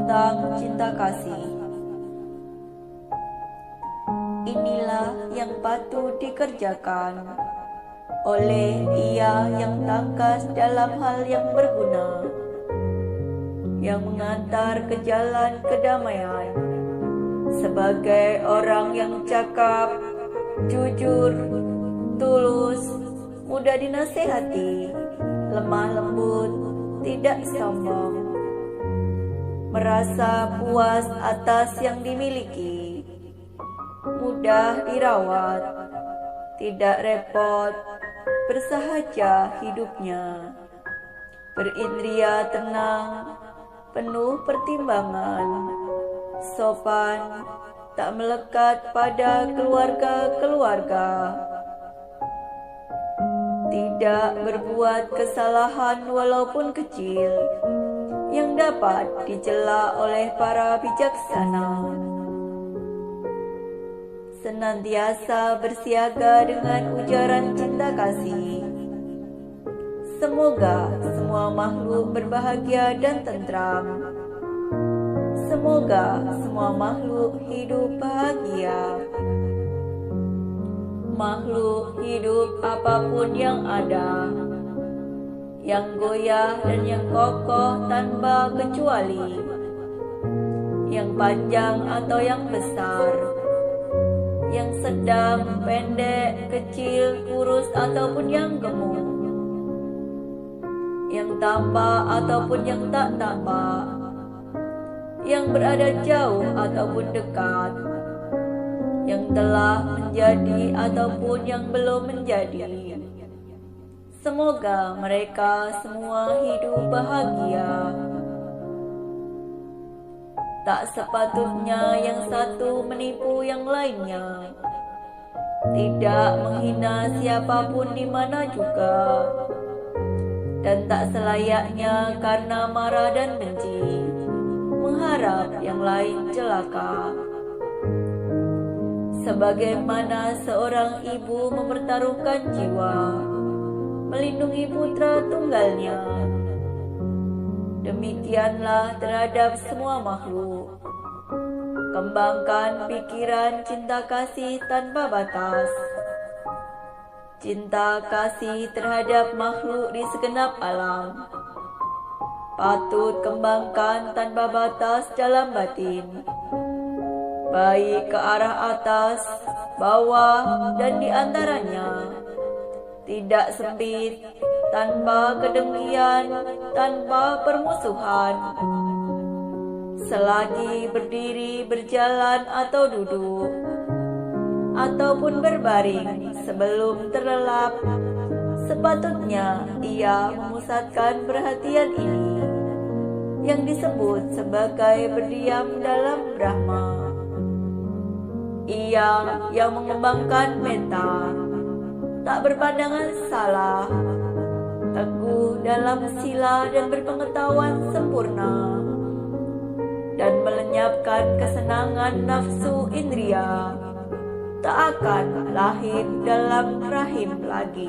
tentang cinta kasih. Inilah yang patut dikerjakan oleh ia yang tangkas dalam hal yang berguna, yang mengantar ke jalan kedamaian, sebagai orang yang cakap, jujur, tulus, mudah dinasehati, lemah lembut, tidak sombong, merasa puas atas yang dimiliki, mudah dirawat, tidak repot, bersahaja hidupnya, berindria tenang, penuh pertimbangan, sopan, tak melekat pada keluarga-keluarga, tidak berbuat kesalahan walaupun kecil yang dapat dicela oleh para bijaksana, senantiasa bersiaga dengan ujaran cinta kasih. Semoga semua makhluk berbahagia dan tentram. Semoga semua makhluk hidup bahagia. Makhluk hidup apapun yang ada, yang goyah dan yang kokoh tanpa kecuali, yang panjang atau yang besar, yang sedang, pendek, kecil, kurus ataupun yang gemuk, yang tampak ataupun yang tak tampak, yang berada jauh ataupun dekat, yang telah menjadi ataupun yang belum menjadi. Semoga mereka semua hidup bahagia. Tak sepatutnya yang satu menipu yang lainnya, tidak menghina siapapun di mana juga, dan tak selayaknya karena marah dan benci mengharap yang lain celaka. Sebagaimana seorang ibu mempertaruhkan jiwa melindungi putra tunggalnya, demikianlah terhadap semua makhluk. Kembangkan pikiran cinta kasih tanpa batas, cinta kasih terhadap makhluk di segenap alam. Patut kembangkan tanpa batas dalam batin, baik ke arah atas, bawah, dan di antaranya. Tidak sempit, tanpa kedengkian, tanpa permusuhan. Selagi berdiri, berjalan, atau duduk, ataupun berbaring sebelum terlelap, sepatutnya ia memusatkan perhatian ini, yang disebut sebagai berdiam dalam Brahma. Ia yang mengembangkan metta, tak berpandangan salah, teguh dalam sila dan berpengetahuan sempurna, dan melenyapkan kesenangan nafsu indria, tak akan lahir dalam rahim lagi.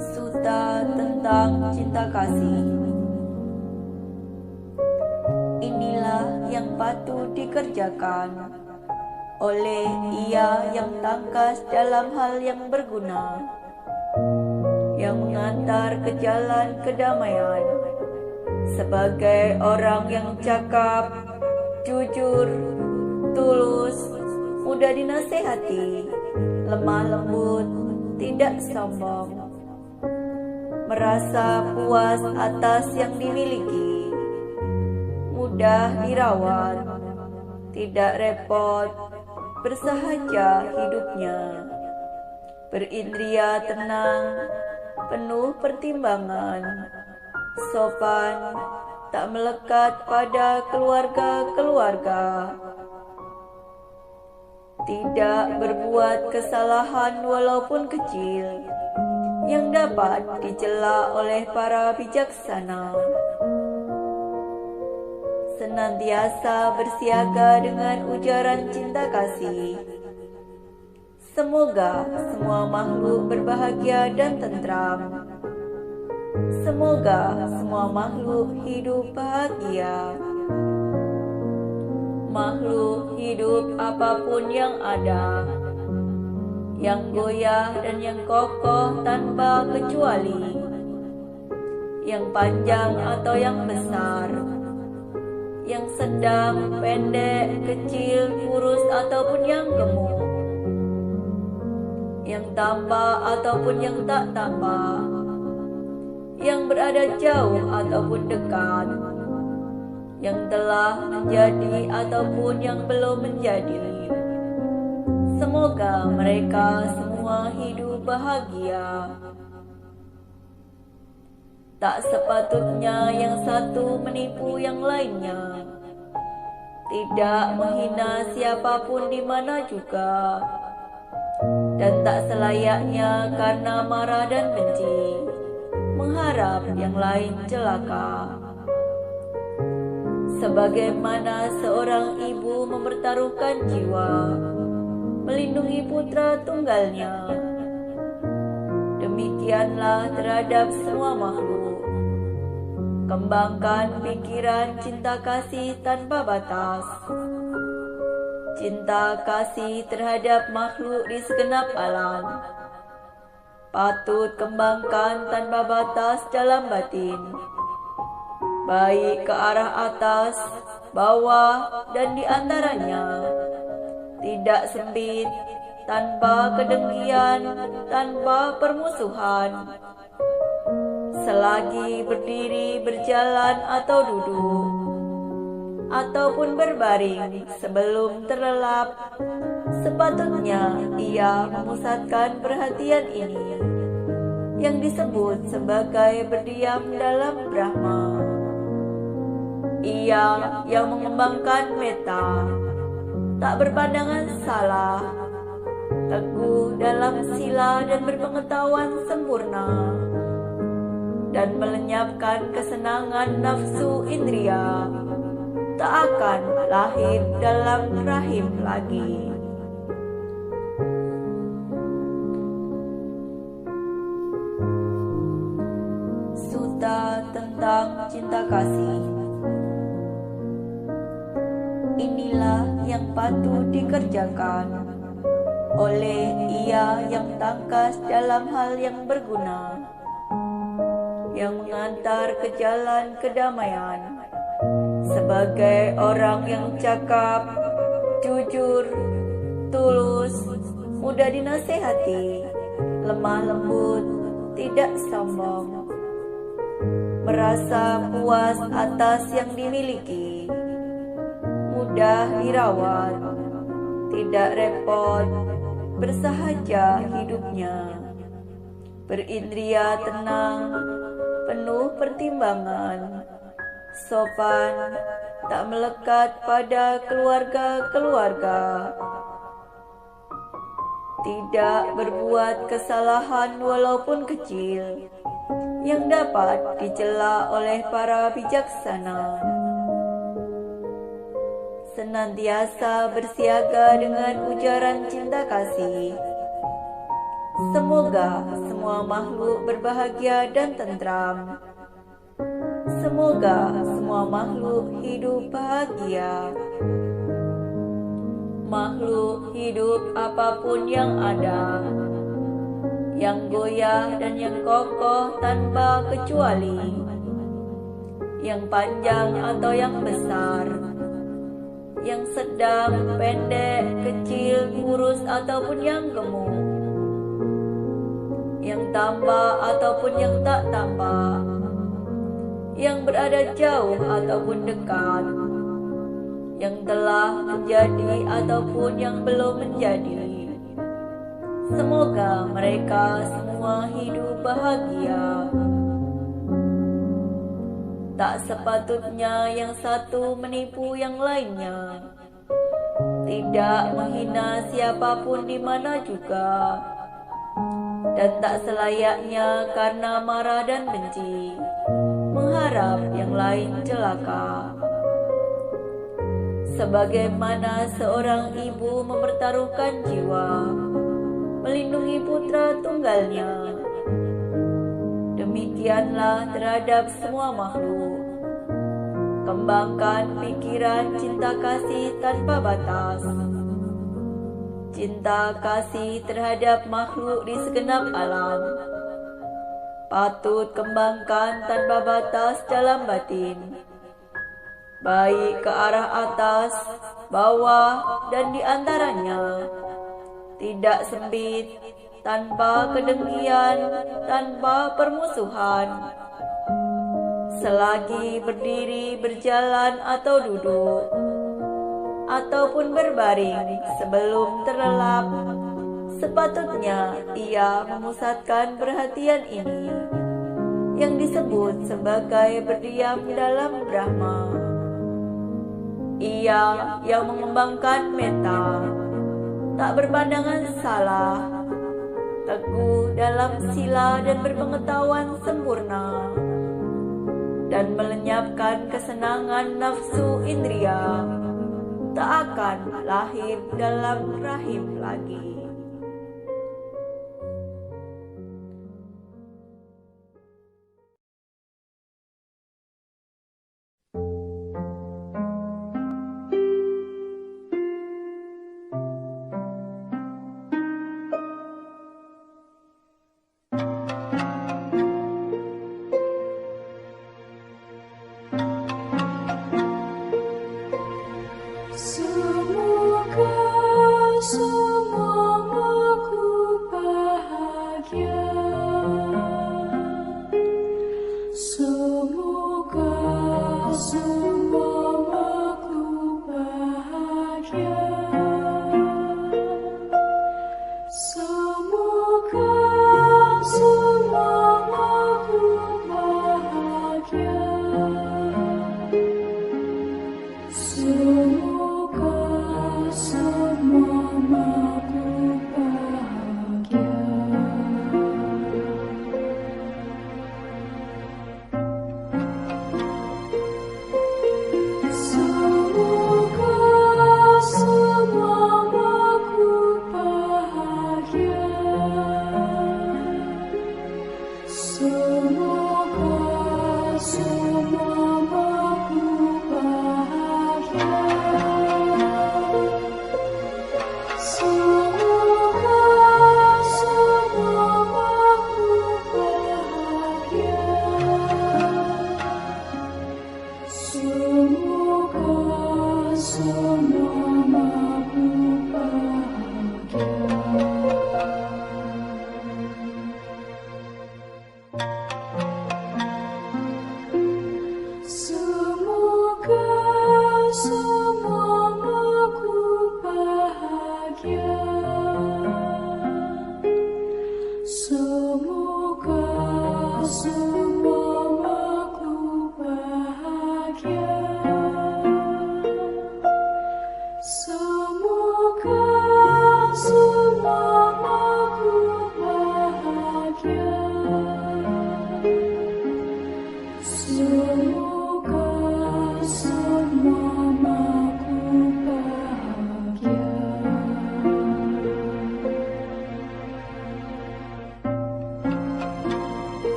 Sutta tentang cinta kasih. Inilah yang patut dikerjakan oleh ia yang tangkas dalam hal yang berguna, yang mengantar ke jalan kedamaian, sebagai orang yang cakap, jujur, tulus, mudah dinasehati, lemah lembut, tidak sombong, merasa puas atas yang dimiliki, mudah dirawat, tidak repot, bersahaja hidupnya, berindria tenang, penuh pertimbangan, sopan, tak melekat pada keluarga-keluarga, tidak berbuat kesalahan walaupun kecil yang dapat dicela oleh para bijaksana, senantiasa bersiaga dengan ujaran cinta kasih. Semoga semua makhluk berbahagia dan tentram. Semoga semua makhluk hidup bahagia. Makhluk hidup apapun yang ada, yang goyah dan yang kokoh tanpa kecuali, yang panjang atau yang besar, yang sedang, pendek, kecil, kurus ataupun yang gemuk, yang tampak ataupun yang tak tampak, yang berada jauh ataupun dekat, yang telah menjadi ataupun yang belum menjadi. Semoga mereka semua hidup bahagia. Tak sepatutnya yang satu menipu yang lainnya, tidak menghina siapapun di mana juga, dan tak selayaknya karena marah dan benci mengharap yang lain celaka. Sebagaimana seorang ibu mempertaruhkan jiwa melindungi putra tunggalnya, demikianlah terhadap semua makhluk. Kembangkan pikiran cinta kasih tanpa batas, cinta kasih terhadap makhluk di segenap alam. Patut kembangkan tanpa batas dalam batin, baik ke arah atas, bawah, dan di antaranya. Tidak sempit, tanpa kedengkian, tanpa permusuhan. Selagi berdiri, berjalan, atau duduk, ataupun berbaring sebelum terlelap, sepatutnya ia memusatkan perhatian ini, yang disebut sebagai berdiam dalam Brahma. Ia yang mengembangkan meta, tak berpandangan salah, teguh dalam sila dan berpengetahuan sempurna, dan melenyapkan kesenangan nafsu indria, tak akan lahir dalam rahim lagi. Sutta tentang cinta kasih. Inilah yang patut dikerjakan oleh ia yang tangkas dalam hal yang berguna, yang mengantar ke jalan kedamaian, sebagai orang yang cakap, jujur, tulus, mudah dinasehati, lemah lembut, tidak sombong, merasa puas atas yang dimiliki, mudah dirawat, tidak repot, bersahaja hidupnya, berindria tenang, penuh pertimbangan, sopan, tak melekat pada keluarga-keluarga, tidak berbuat kesalahan walaupun kecil, yang dapat dicela oleh para bijaksana, senantiasa bersiaga dengan ujaran cinta kasih. Semoga semua makhluk berbahagia dan tentram. Semoga semua makhluk hidup bahagia. Makhluk hidup apapun yang ada, yang goyah dan yang kokoh tanpa kecuali, yang panjang atau yang besar, yang sedang, pendek, kecil, kurus ataupun yang gemuk, yang tampak ataupun yang tak tampak, yang berada jauh ataupun dekat, yang telah menjadi ataupun yang belum menjadi. Semoga mereka semua hidup bahagia. Tak sepatutnya yang satu menipu yang lainnya, tidak menghina siapapun di mana juga, dan tak selayaknya karena marah dan benci mengharap yang lain celaka. Sebagaimana seorang ibu mempertaruhkan jiwa melindungi putra tunggalnya. Demikianlah terhadap semua makhluk. Kembangkan pikiran cinta kasih tanpa batas. Cinta kasih terhadap makhluk di segenap alam patut kembangkan tanpa batas dalam batin, baik ke arah atas, bawah, dan di antaranya. Tidak sempit, tanpa kedengkian, tanpa permusuhan. Selagi berdiri, berjalan, atau duduk, ataupun berbaring sebelum terlelap, sepatutnya ia memusatkan perhatian ini, yang disebut sebagai berdiam dalam Brahma. Ia yang mengembangkan metta, tak berpandangan salah, teguh dalam sila dan berpengetahuan sempurna, dan melenyapkan kesenangan nafsu indria, tak akan lahir dalam rahim lagi.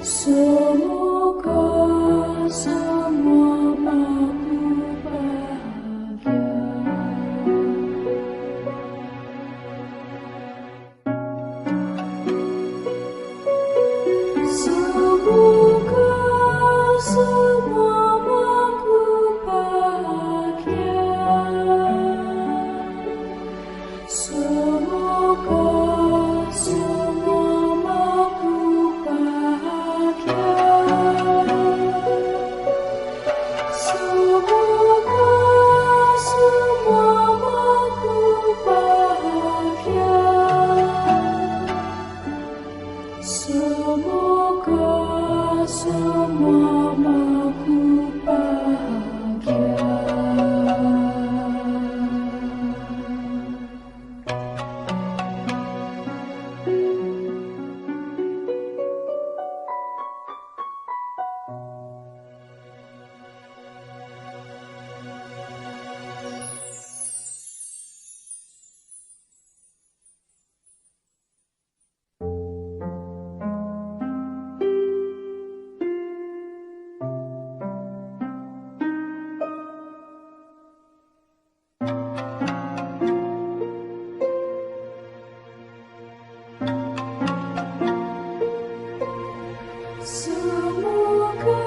Semoga semua makhluk bahagia. Semoga semua makhluk bahagia. Semoga semua makhluk bahagia. Semoga semua makhluk bahagia. Semoga semua makhluk bahagia. Semoga